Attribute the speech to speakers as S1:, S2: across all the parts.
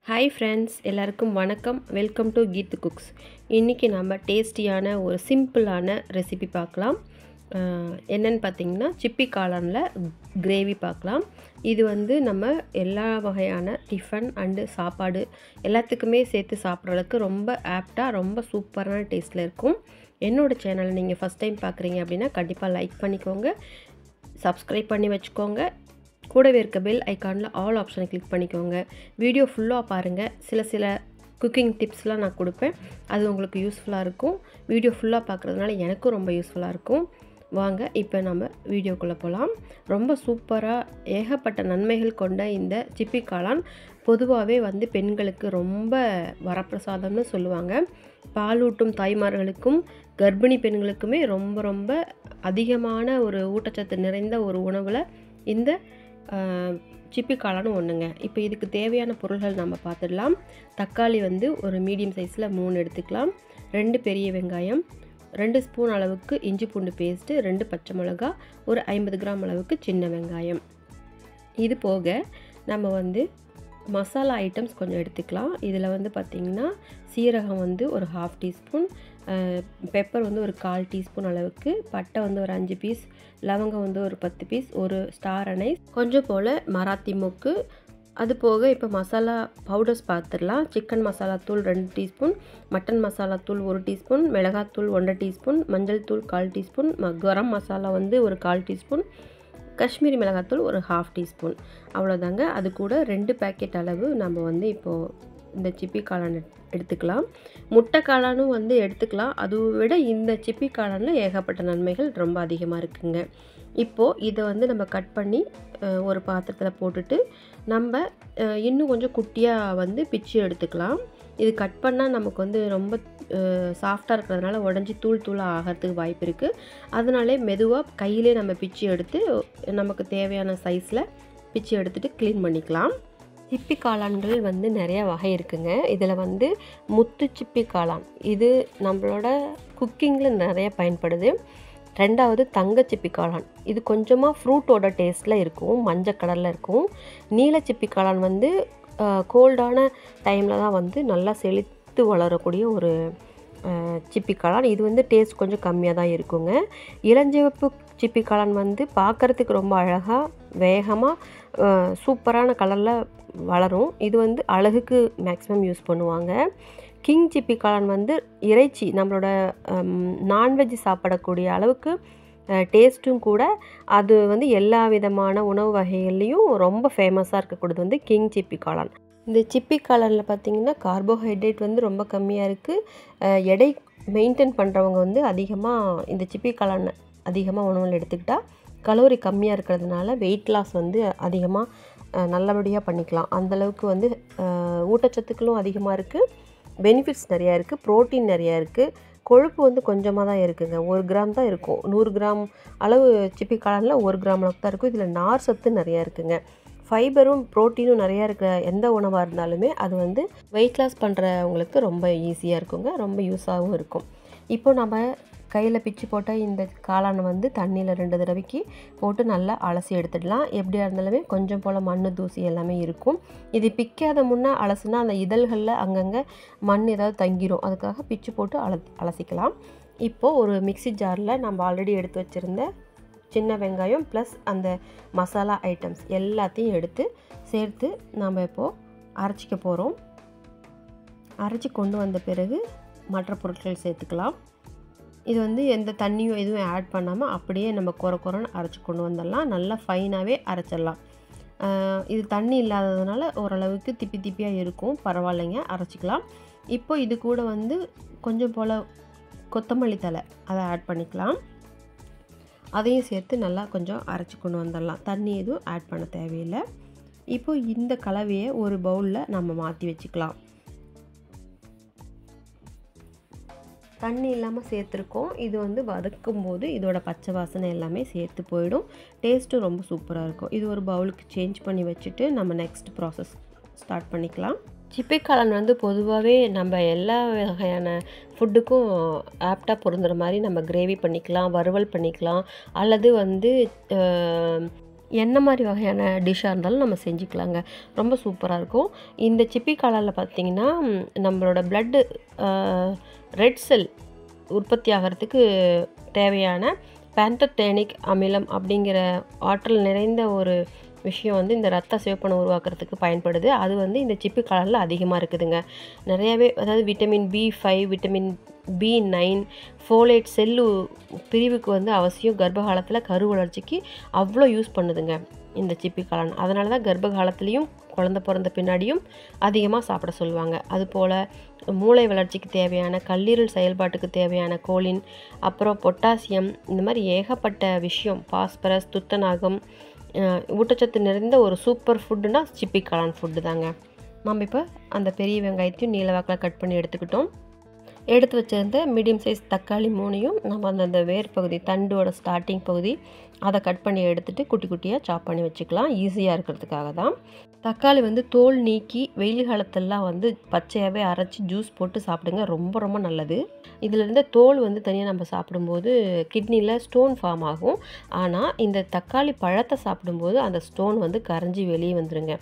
S1: Hi friends, எல்லாருக்கும் வணக்கம். Welcome to Keethu cooks. இன்றைக்கி நம்ம டேஸ்டியான ஒரு சிம்பிளான ரெசிபி பார்க்கலாம். என்னென்னு பார்த்தீங்கன்னா, சிப்பி காளானில் கிரேவி பார்க்கலாம். இது நம்ம எல்லா வகையான டிஃபன் அண்டு சாப்பாடு எல்லாத்துக்குமே சேர்த்து சாப்பிட்ற அளவுக்கு ரொம்ப ஆப்டாக, ரொம்ப சூப்பரான டேஸ்ட்டில் இருக்கும். என்னோடய சேனலை நீங்கள் ஃபஸ்ட் டைம் பார்க்குறீங்க அப்படின்னா கண்டிப்பாக லைக் பண்ணிக்கோங்க, சப்ஸ்கிரைப் பண்ணி வச்சுக்கோங்க. கூடவே இருக்க பெல் ஐக்கானில் ஆல் ஆப்ஷனை கிளிக் பண்ணிக்கோங்க. வீடியோ ஃபுல்லாக பாருங்கள். சில குக்கிங் டிப்ஸ்லாம் நான் கொடுப்பேன், அது உங்களுக்கு யூஸ்ஃபுல்லாக இருக்கும். வீடியோ ஃபுல்லாக பார்க்குறதுனால எனக்கும் ரொம்ப யூஸ்ஃபுல்லாக இருக்கும். வாங்க இப்போ நம்ம வீடியோக்குள்ளே போகலாம். ரொம்ப சூப்பராக ஏகப்பட்ட நன்மைகள் கொண்ட இந்த சிப்பி காளான் பொதுவாகவே பெண்களுக்கு ரொம்ப வரப்பிரசாதம்னு சொல்லுவாங்க. பாலூட்டும் தாய்மார்களுக்கும் கர்ப்பிணி பெண்களுக்குமே ரொம்ப ரொம்ப அதிகமான ஒரு ஊட்டச்சத்து நிறைந்த ஒரு உணவில் இந்த சிப்பி காளான் ஒன்றுங்க. இப்போ இதுக்கு தேவையான பொருள்கள் நம்ம பார்த்துடலாம். தக்காளி ஒரு மீடியம் சைஸில் 3 எடுத்துக்கலாம். 2 பெரிய வெங்காயம், 2 ஸ்பூன் அளவுக்கு இஞ்சி பூண்டு பேஸ்ட்டு, 2 பச்சை மிளகா, ஒரு 50 கிராம் அளவுக்கு சின்ன வெங்காயம். இது போக நம்ம மசாலா ஐட்டம்ஸ் கொஞ்சம் எடுத்துக்கலாம். இதில் பார்த்திங்கன்னா சீரகம் ஒரு 1/2 டீஸ்பூன், பெப்பர் ஒரு 1/4 டீஸ்பூன் அளவுக்கு, பட்டை ஒரு 5 பீஸ், லவங்கம் ஒரு 10 பீஸ், ஒரு ஸ்டார் அனைஸ், கொஞ்சம் போல் மராத்தி மொக்கு. அது போக இப்போ மசாலா பவுடர்ஸ் பார்த்துடலாம். சிக்கன் மசாலா தூள் 2 டீஸ்பூன், மட்டன் மசாலா தூள் 1 டீஸ்பூன், மிளகாத்தூள் 1 டீஸ்பூன், மஞ்சள் தூள் 1/4 டீஸ்பூன், கரம் மசாலா ஒரு 1/4 டீஸ்பூன், காஷ்மீரி மிளகாத்தூள் ஒரு 1/2 டீஸ்பூன். அவ்வளோதாங்க. அது கூட 2 பேக்கெட் அளவு நம்ம இப்போது இந்த சிப்பி காளான் எடுத்துக்கலாம். முட்டை காளானும் எடுத்துக்கலாம். அதை விட இந்த சிப்பி காளானில் ஏகப்பட்ட நன்மைகள் ரொம்ப அதிகமாக இருக்குங்க. இப்போது இதை நம்ம கட் பண்ணி ஒரு பாத்திரத்தில் போட்டுட்டு நம்ம இன்னும் கொஞ்சம் குட்டியாக பிச்சு எடுத்துக்கலாம். இது கட் பண்ணால் நமக்கு ரொம்ப சாஃப்டாக இருக்கிறதுனால உடஞ்சி தூளாக ஆகிறதுக்கு வாய்ப்பு இருக்குது. அதனாலே மெதுவாக கையிலே நம்ம பிச்சு எடுத்து நமக்கு தேவையான சைஸில் பிச்சு எடுத்துகிட்டு க்ளீன் பண்ணிக்கலாம். சிப்பி காளான்கள் நிறையா வகை இருக்குங்க. இதில் முத்து சிப்பி காளான், இது நம்மளோட குக்கிங்கில் நிறைய பயன்படுது. 2வது தங்க சிப்பி காளான், இது கொஞ்சமாக ஃப்ரூட்டோட டேஸ்ட்டில் இருக்கும், மஞ்சள் கலரில் இருக்கும். நீல சிப்பி காளான் கோல்டான டைமில் தான் நல்லா செழித்து வளரக்கூடிய ஒரு சிப்பி காளான். இது டேஸ்ட் கொஞ்சம் கம்மியாக தான் இருக்குங்க. இளஞ்சிவப்பு சிப்பி காளான் பார்க்குறதுக்கு ரொம்ப அழகாக, வேகமாக, சூப்பரான கலரில் வளரும். இது அழகுக்கு மேக்ஸிமம் யூஸ் பண்ணுவாங்க. கிங் சிப்பி காளான் இறைச்சி, நம்மளோட நான்வெஜ் சாப்பிடக்கூடிய அளவுக்கு டேஸ்ட்டும் கூட. அது எல்லா விதமான உணவு வகைகள்லேயும் ரொம்ப ஃபேமஸாக இருக்கக்கூடியது கிங் சிப்பி காளான். இந்த சிப்பி காளானில் பார்த்திங்கன்னா கார்போஹைட்ரேட் ரொம்ப கம்மியாக இருக்குது. எடை மெயின்டைன் பண்ணுறவங்க அதிகமாக இந்த சிப்பி காளான் அதிகமாக உணவில் எடுத்துக்கிட்டால் கலோரி கம்மியாக இருக்கிறதுனால வெயிட் லாஸ் அதிகமாக நல்லபடியாக பண்ணிக்கலாம். அந்தளவுக்கு ஊட்டச்சத்துக்களும் அதிகமாக இருக்குது, பெனிஃபிட்ஸ் நிறையா இருக்குது, ப்ரோட்டீன் நிறையா இருக்குது. கொழுப்பு கொஞ்சமாக தான் இருக்குங்க. 1 கிராம் தான் இருக்கும். 100 கிராம் அளவு சிப்பி காளானில் 1 கிராம் அளவுக்கு தான் இருக்கும். இதில் நார் சத்து நிறையா இருக்குங்க. ஃபைபரும் ப்ரோட்டீனும் நிறையா இருக்கிற எந்த உணவாக இருந்தாலுமே அது வெயிட் லாஸ் பண்ணுறவங்களுக்கு ரொம்ப ஈஸியாக இருக்குங்க, ரொம்ப யூஸாகவும் இருக்கும். இப்போ நம்ம கையில் பிச்சு போட்ட இந்த காளானை தண்ணியில் 2 தடவைக்கு போட்டு நல்லா அலசி எடுத்துடலாம். எப்படியா இருந்தாலுமே கொஞ்சம் போல் மண் தூசி எல்லாமே இருக்கும். இது பிக்காத முன்னே அலசுனா அந்த இதழ்களில் அங்கங்கே மண் ஏதாவது தங்கிடும். அதுக்காக பிச்சு போட்டு அலசிக்கலாம். இப்போது ஒரு மிக்ஸி ஜாரில் நம்ம ஆல்ரெடி எடுத்து வச்சுருந்த சின்ன வெங்காயம் ப்ளஸ் அந்த மசாலா ஐட்டம்ஸ் எல்லாத்தையும் எடுத்து சேர்த்து நம்ம இப்போது அரைச்சிக்க போகிறோம். அரைச்சி கொண்டு வந்த பிறகு மற்ற பொருட்கள் சேர்த்துக்கலாம். இது எந்த தண்ணியும் எதுவும் ஆட் பண்ணாமல் அப்படியே நம்ம குறைன்னு அரைச்சி கொண்டு வந்துடலாம். நல்லா ஃபைனாகவே அரைச்சிடலாம். இது தண்ணி இல்லாததுனால ஓரளவுக்கு திப்பியாக இருக்கும், பரவாயில்லைங்க, அரைச்சிக்கலாம். இப்போ இது கூட கொஞ்சம் போல் கொத்தமல்லி தழை அதை ஆட் பண்ணிக்கலாம். அதையும் சேர்த்து நல்லா கொஞ்சம் அரைச்சி கொண்டு வந்துடலாம். தண்ணி எதுவும் ஆட் பண்ண தேவையில்லை. இப்போது இந்த கலவையை ஒரு பவுலில் நம்ம மாற்றி வச்சுக்கலாம். தண்ணி இல்லாமல் சேர்த்துருக்கோம். இது வதக்கும் போது இதோட பச்சை வாசனை எல்லாமே சேர்த்து போயிடும். டேஸ்ட்டும் ரொம்ப சூப்பராக இருக்கும். இது ஒரு பவுலுக்கு சேஞ்ச் பண்ணி வச்சுட்டு நம்ம நெக்ஸ்ட் ப்ராசஸ் ஸ்டார்ட் பண்ணிக்கலாம். சிப்பி காளான் பொதுவாகவே நம்ம எல்லா வகையான ஃபுட்டுக்கும் ஆப்டாக பொருந்துகிற மாதிரி நம்ம கிரேவி பண்ணிக்கலாம், வறுவல் பண்ணிக்கலாம், அல்லது என்ன மாதிரி வகையான டிஷ்ஷாக இருந்தாலும் நம்ம செஞ்சுக்கலாங்க. ரொம்ப சூப்பராக இருக்கும். இந்த சிப்பி காளானில் பார்த்திங்கன்னா நம்மளோட பிளட்டு ரெட் செல் உற்பத்தி ஆகிறதுக்கு தேவையான பேந்தோதேனிக் அமிலம் அப்படிங்கிற ஆற்றல் நிறைந்த ஒரு விஷயம் வந்து இந்த ரத்த சிவப்பணம் உருவாக்குறதுக்கு பயன்படுது. அது வந்து இந்த சிப்பி காளானில் அதிகமாக இருக்குதுங்க. நிறையாவே, அதாவது vitamin B5, vitamin B9, folate cell பிரிவுக்கு வந்து அவசியம். கர்ப்ப காலத்தில் கரு வளர்ச்சிக்கு அவ்வளோ யூஸ் பண்ணுதுங்க இந்த சிப்பி காளான். அதனால தான் கர்ப்ப காலத்துலேயும் குழந்த பிறந்த பின்னாடியும் அதிகமாக சாப்பிட சொல்லுவாங்க. அதுபோல் மூளை வளர்ச்சிக்கு தேவையான, கல்லீரல் செயல்பாட்டுக்கு தேவையான கோலின், அப்புறம் பொட்டாசியம், இந்த மாதிரி ஏகப்பட்ட விஷயம், பாஸ்பரஸ், துத்தநாகம், ஊட்டச்சத்து நிறைந்த ஒரு சூப்பர் ஃபுட்டுனா சிப்பி காளான் ஃபுட்டு தாங்க. நம்ம இப்போ அந்த பெரிய வெங்காயத்தையும் நீளவாக்கில் கட் பண்ணி எடுத்துக்கிட்டோம். எடுத்து வச்சிருந்த மீடியம் சைஸ் தக்காளி 3யும் நம்ம அந்த வேர் பகுதி, தண்டோட ஸ்டார்டிங் பகுதி, அதை கட் பண்ணி எடுத்துகிட்டு குட்டி குட்டியாக சாப் பண்ணி வச்சுக்கலாம். ஈஸியாக இருக்கிறதுக்காக தான். தக்காளி வந்து தோல் நீக்கி வெயில் காலத்திலலாம் வந்து பச்சையாகவே அரைச்சி ஜூஸ் போட்டு சாப்பிடுங்க. ரொம்ப ரொம்ப நல்லது. இதில் இருந்த தோல் வந்து தனியாக நம்ம சாப்பிடும்போது கிட்னியில் ஸ்டோன் ஃபார்ம் ஆகும். ஆனால் இந்த தக்காளி பழத்தை சாப்பிடும்போது அந்த ஸ்டோன் வந்து கரைஞ்சி வெளியே வந்துடுங்க.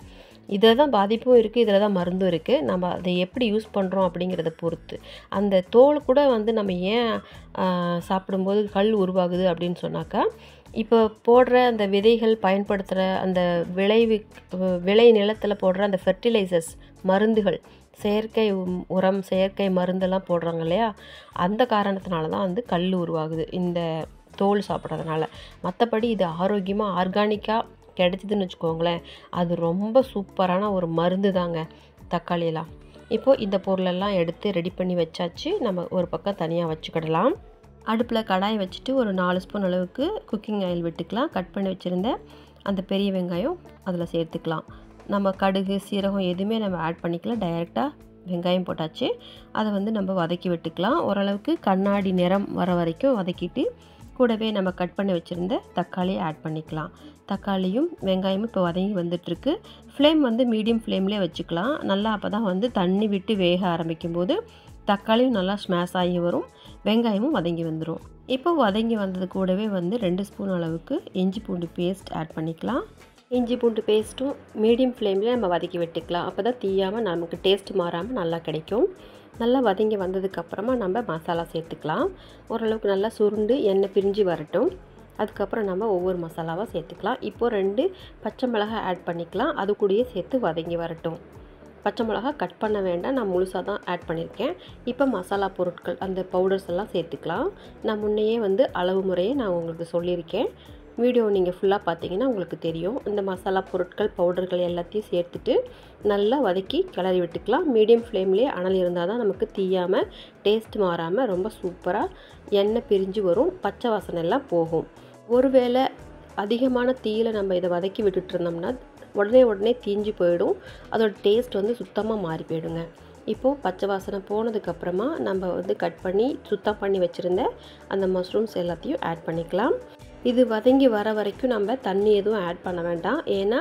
S1: இதில் தான் பாதிப்பும் இருக்குது, இதில் தான் மருந்தும் இருக்குது. நம்ம அதை எப்படி யூஸ் பண்ணுறோம் அப்படிங்கிறத பொறுத்து. அந்த தோல் கூட வந்து நம்ம ஏன் சாப்பிடும்போது கல் உருவாகுது அப்படின்னு சொன்னாக்கா, இப்போ போடுற அந்த விதைகள் பயன்படுத்துகிற அந்த விளை நிலத்தில் போடுற அந்த ஃபெர்டிலைசர்ஸ் மருந்துகள், செயற்கை உரம், செயற்கை மருந்தெல்லாம் போடுறாங்க இல்லையா, அந்த காரணத்தினால தான் வந்து கல் உருவாகுது இந்த தோல் சாப்பிட்றதுனால. மற்றபடி இது ஆரோக்கியமாக ஆர்கானிக்காக கிடைச்சிதுன்னு வச்சுக்கோங்களேன், அது ரொம்ப சூப்பரான ஒரு மருந்து தாங்க தக்காளியெல்லாம். இப்போது இந்த பொருளெல்லாம் எடுத்து ரெடி பண்ணி வச்சாச்சு. நம்ம ஒரு பக்கம் தனியாக வச்சுக்கிடலாம். அடுப்பில் கடாயை வச்சுட்டு ஒரு 4 ஸ்பூன் அளவுக்கு குக்கிங் ஆயில் விட்டுக்கலாம். கட் பண்ணி வச்சுருந்த அந்த பெரிய வெங்காயம் அதில் சேர்த்துக்கலாம். நம்ம கடுகு, சீரகம் எதுவுமே நம்ம ஆட் பண்ணிக்கலாம். டைரெக்டாக வெங்காயம் போட்டாச்சு. அதை வந்து நம்ம வதக்கி விட்டுக்கலாம். ஓரளவுக்கு கண்ணாடி நிறம் வர வரைக்கும் வதக்கிட்டு கூடவே நம்ம கட் பண்ணி வச்சுருந்த தக்காளியை ஆட் பண்ணிக்கலாம். தக்காளியும் வெங்காயமும் இப்போ வதங்கி வந்துட்டுருக்கு. ஃப்ளேம் வந்து மீடியம் ஃப்ளேம்லேயே வச்சுக்கலாம். நல்லா அப்போ தான் வந்து தண்ணி விட்டு வேக ஆரம்பிக்கும் போது தக்காளியும் நல்லா ஸ்மாஷ் ஆகி வரும், வெங்காயமும் வதங்கி வந்துடும். இப்போ வதங்கி வந்தது கூடவே வந்து 2 ஸ்பூன் அளவுக்கு இஞ்சி பூண்டு பேஸ்ட் ஆட் பண்ணிக்கலாம். இஞ்சி பூண்டு பேஸ்ட்டும் மீடியம் ஃப்ளேம்லேயே நம்ம வதக்கி விட்டுக்கலாம். அப்போ தான் தீயாமல் நமக்கு டேஸ்ட் மாறாமல் நல்லா கிடைக்கும். நல்லா வதங்கி வந்ததுக்கப்புறமா நம்ம மசாலா சேர்த்துக்கலாம். ஓரளவுக்கு நல்லா சுருண்டு எண்ணெய் பிரிஞ்சு வரட்டும். அதுக்கப்புறம் நம்ம ஒவ்வொரு மசாலாவாக சேர்த்துக்கலாம். இப்போது 2 பச்சை மிளகாய் ஆட் பண்ணிக்கலாம். அது கூடயே சேர்த்து வதங்கி வரட்டும். பச்சை மிளகா கட் பண்ண வேண்டாம், நான் முழுசாக தான் ஆட் பண்ணியிருக்கேன். இப்போ மசாலா பொருட்கள், அந்த பவுடர்ஸ் எல்லாம் சேர்த்துக்கலாம். நான் முன்னையே வந்து அளவு முறையை நான் உங்களுக்கு சொல்லியிருக்கேன். வீடியோ நீங்கள் ஃபுல்லாக பார்த்தீங்கன்னா உங்களுக்கு தெரியும். இந்த மசாலா பொருட்கள், பவுடர்கள் எல்லாத்தையும் சேர்த்துட்டு நல்லா வதக்கி கிளறி விட்டுக்கலாம். மீடியம் ஃப்ளேம்லேயே அனல் இருந்தால் தான் நமக்கு தீயாமல் டேஸ்ட் மாறாமல் ரொம்ப சூப்பராக எண்ணெய் பிரிஞ்சு வரும், பச்சை வாசனை எல்லாம் போகும். ஒருவேளை அதிகமான தீயில் நம்ம இதை வதக்கி விட்டுட்டு இருந்தோம்னா உடனே தீஞ்சு போயிடும். அதோட டேஸ்ட் வந்து சுத்தமாக மாறி போயிடுங்க. இப்போது பச்சை வாசனை போனதுக்கப்புறமா நம்ம வந்து கட் பண்ணி சுத்தம் பண்ணி வச்சுருந்த அந்த மஷ்ரூம்ஸ் எல்லாத்தையும் ஆட் பண்ணிக்கலாம். இது வதங்கி வர வரைக்கும் நம்ம தண்ணி எதுவும் ஆட் பண்ண வேண்டாம். ஏன்னா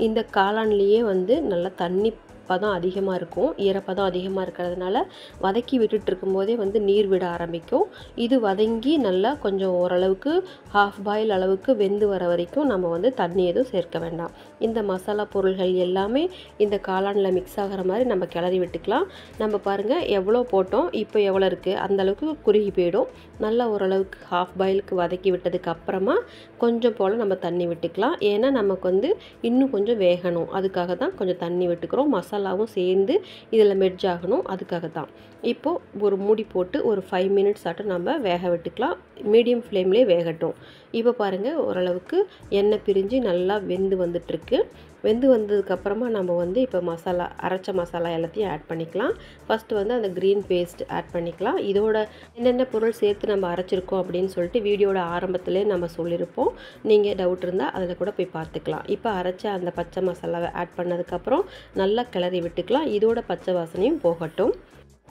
S1: இந்த காளான்லேயே வந்து நல்லா தண்ணி பதம் அதிகமாக இருக்கும், ஈரப்பதம் அதிகமாக இருக்கிறதுனால வதக்கி விட்டுட்டு இருக்கும்போதே வந்து நீர் விட ஆரம்பிக்கும். இது வதங்கி நல்லா கொஞ்சம் ஓரளவுக்கு ஹாஃப் பாயில் அளவுக்கு வெந்து வர வரைக்கும் நம்ம வந்து தண்ணி எதுவும் சேர்க்க வேண்டாம். இந்த மசாலா பொருள்கள் எல்லாமே இந்த காளானில் மிக்ஸ் ஆகிற மாதிரி நம்ம கிளறி விட்டுக்கலாம். நம்ம பாருங்கள் எவ்வளோ போட்டோம், இப்போ எவ்வளோ இருக்குது, அந்தளவுக்கு குறுகி போயிடும். நல்லா ஓரளவுக்கு ஹாஃப் பாயிலுக்கு வதக்கி விட்டதுக்கு அப்புறமா கொஞ்சம் போல் நம்ம தண்ணி விட்டுக்கலாம். ஏன்னா நமக்கு வந்து இன்னும் கொஞ்சம் வேகணும், அதுக்காக தான் கொஞ்சம் தண்ணி விட்டுக்கிறோம். மசாலாவும் சேர்ந்து இதில் மெர்ஜ் ஆகணும், அதுக்காக தான். இப்போது ஒரு மூடி போட்டு ஒரு 5 மினிட்ஸ் ஆட்டும் நம்ம வேக விட்டுக்கலாம். மீடியம் ஃப்ளேம்லேயே வேகட்டும். இப்போ பாருங்கள் ஓரளவுக்கு எண்ணெய் பிரிஞ்சு நல்லா வெந்து வந்துட்டுருக்கு. வெந்து வந்ததுக்கப்புறமா நம்ம வந்து இப்போ மசாலா, அரைச்ச மசாலா எல்லாத்தையும் ஆட் பண்ணிக்கலாம். ஃபஸ்ட்டு வந்து அந்த க்ரீன் பேஸ்ட் ஆட் பண்ணிக்கலாம். இதோட என்னென்ன பொருள் சேர்த்து நம்ம அரைச்சிருக்கோம் அப்படின்னு சொல்லிட்டு வீடியோட ஆரம்பத்திலே நம்ம சொல்லியிருப்போம். நீங்கள் டவுட் இருந்தால் அதில் கூட போய் பார்த்துக்கலாம். இப்போ அரைச்ச அந்த பச்சை மசாலாவை ஆட் பண்ணதுக்கப்புறம் நல்லா கிளறி விட்டுக்கலாம். இதோட பச்சை வாசனையும் போகட்டும்.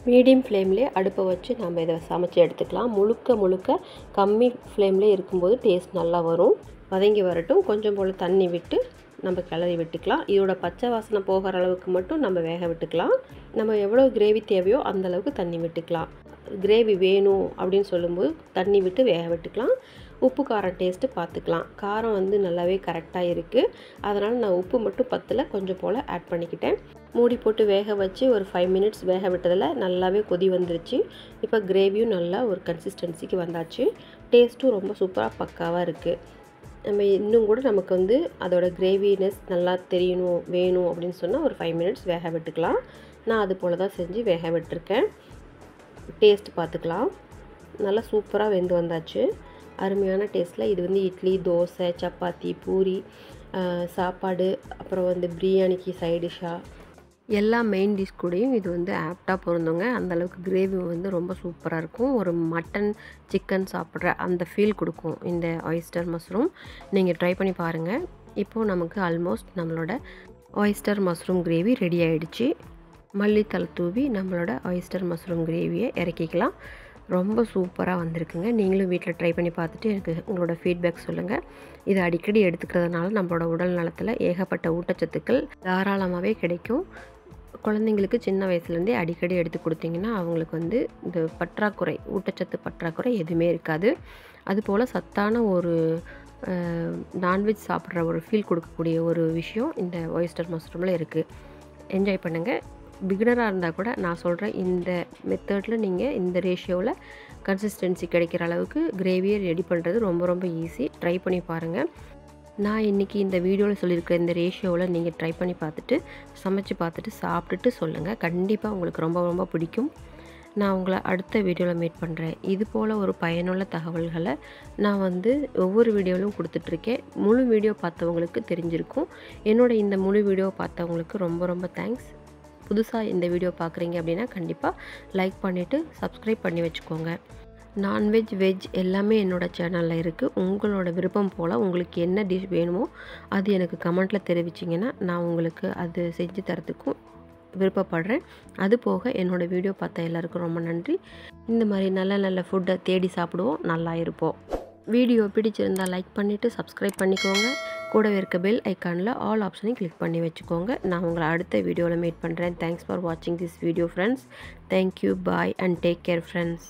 S1: மீடியம் ஃப்ளேம்லேயே அடுப்பை வச்சு நம்ம இதை சமைச்சு எடுத்துக்கலாம். முழுக்க கம்மி ஃப்ளேம்லேயே இருக்கும்போது டேஸ்ட் நல்லா வரும். வதங்கி வரட்டும். கொஞ்சம் போல் தண்ணி விட்டு நம்ம கிளறி விட்டுக்கலாம். இதோட பச்சை வாசனை போகிற அளவுக்கு மட்டும் நம்ம வேக விட்டுக்கலாம். நம்ம எவ்வளோ கிரேவி தேவையோ அந்தளவுக்கு தண்ணி விட்டுக்கலாம். கிரேவி வேணும் அப்படின்னு சொல்லும்போது தண்ணி விட்டு வேக விட்டுக்கலாம். உப்பு காரம் டேஸ்ட்டு பார்த்துக்கலாம். காரம் வந்து நல்லாவே கரெக்டாக இருக்குது. அதனால் நான் உப்பு மட்டும் பத்தல, கொஞ்சம் போல் ஆட் பண்ணிக்கிட்டேன். மூடி போட்டு வேக வச்சு ஒரு 5 மினிட்ஸ் வேக விட்டதில் நல்லாவே கொதி வந்துருச்சு. இப்போ கிரேவியும் நல்லா ஒரு கன்சிஸ்டன்சிக்கு வந்தாச்சு. டேஸ்ட்டும் ரொம்ப சூப்பராக பக்காவாக இருக்குது. நம்ம இன்னும் கூட நமக்கு வந்து அதோட கிரேவினஸ் நல்லா தெரியணும் வேணும் அப்படின்னு சொன்னால் ஒரு 5 மினிட்ஸ் வேக விட்டுக்கலாம். நான் அது போல் தான் செஞ்சு வேக விட்டுருக்கேன். டேஸ்ட் பார்த்துக்கலாம். நல்லா சூப்பராக வெந்து வந்தாச்சு. அருமையான டேஸ்ட்டில் இது வந்து இட்லி, தோசை, சப்பாத்தி, பூரி, சாப்பாடு, அப்புறம் வந்து பிரியாணிக்கு சைட் டிஷ்ஷாக எல்லா மெயின் டிஷ் கூடயும் இது வந்து ஆப்டாக பொருந்துங்க. அந்தளவுக்கு கிரேவி வந்து ரொம்ப சூப்பராக இருக்கும். ஒரு மட்டன், சிக்கன் சாப்பிட்ற அந்த ஃபீல் கொடுக்கும் இந்த ஆயிஸ்டர் மஷ்ரூம். நீங்கள் ட்ரை பண்ணி பாருங்கள். இப்போது நமக்கு ஆல்மோஸ்ட் நம்மளோட ஆயிஸ்டர் மஷ்ரூம் கிரேவி ரெடி ஆகிடுச்சு. மல்லித்தலை தூவி நம்மளோட ஆயிஸ்டர் மஷ்ரூம் கிரேவியை இறக்கிக்கலாம். ரொம்ப சூப்பராக வந்திருக்குங்க. நீங்களும் வீட்டில் ட்ரை பண்ணி பார்த்துட்டு எனக்கு உங்களோட ஃபீட்பேக் சொல்லுங்கள். இது அடிக்கடி எடுத்துக்கிறதுனால நம்மளோட உடல் நலத்தில் ஏகப்பட்ட ஊட்டச்சத்துக்கள் தாராளமாகவே கிடைக்கும். குழந்தைங்களுக்கு சின்ன வயசுலேருந்தே அடிக்கடி எடுத்து கொடுத்தீங்கன்னா அவங்களுக்கு வந்து இந்த பற்றாக்குறை, ஊட்டச்சத்து பற்றாக்குறை எதுவுமே இருக்காது. அதுபோல் சத்தான ஒரு நான்வெஜ் சாப்பிட்ற ஒரு ஃபீல் கொடுக்கக்கூடிய ஒரு விஷயம் இந்த ஆயிஸ்டர் மஷ்ரூமில் இருக்குது. என்ஜாய் பண்ணுங்கள். பிகினராக இருந்தால் கூட நான் சொல்கிற இந்த மெத்தடில் நீங்கள் இந்த ரேஷியோவில் கன்சிஸ்டன்சி கிடைக்கிற அளவுக்கு கிரேவியை ரெடி பண்ணுறது ரொம்ப ரொம்ப ஈஸி. ட்ரை பண்ணி பாருங்கள். நான் இன்றைக்கி இந்த வீடியோவில் சொல்லியிருக்கிற இந்த ரேஷியோவில் நீங்கள் ட்ரை பண்ணி பார்த்துட்டு சமைச்சு பார்த்துட்டு சாப்பிட்டுட்டு சொல்லுங்கள். கண்டிப்பாக உங்களுக்கு ரொம்ப ரொம்ப பிடிக்கும். நான் உங்களை அடுத்த வீடியோவில் மீட் பண்ணுறேன். இது போல் ஒரு பயனுள்ள தகவல்களை நான் வந்து ஒவ்வொரு வீடியோவிலும் கொடுத்துட்ருக்கேன். முழு வீடியோ பார்த்தவங்களுக்கு தெரிஞ்சிருக்கும். என்னோடய இந்த முழு வீடியோ பார்த்தவங்களுக்கு ரொம்ப ரொம்ப தேங்க்ஸ். புதுசாக இந்த வீடியோ பார்க்குறீங்க அப்படின்னா கண்டிப்பாக லைக் பண்ணிவிட்டு சப்ஸ்கிரைப் பண்ணி வச்சுக்கோங்க. நான்வெஜ், வெஜ் எல்லாமே என்னோடய சேனலில் இருக்குது. உங்களோட விருப்பம் போல் உங்களுக்கு என்ன டிஷ் வேணுமோ அது எனக்கு கமெண்ட்டில் தெரிவிச்சிங்கன்னா நான் உங்களுக்கு அது செஞ்சு தரத்துக்கும் விருப்பப்படுறேன். அது போக என்னோடய வீடியோ பார்த்த எல்லாருக்கும் ரொம்ப நன்றி. இந்த மாதிரி நல்ல நல்ல ஃபுட்டை தேடி சாப்பிடுவோம், நல்லா இருப்போம். வீடியோ பிடிச்சிருந்தால் லைக் பண்ணிவிட்டு சப்ஸ்கிரைப் பண்ணிக்கோங்க. கூடவே இருக்க பெல் ஐக்கானில் ஆல் ஆப்ஷனையும் கிளிக் பண்ணி வச்சுக்கோங்க. நான் உங்களை அடுத்த வீடியோவில் மீட் பண்ணுறேன். தேங்க்ஸ் ஃபார் வாட்சிங் this video friends. Thank you, bye and take care friends.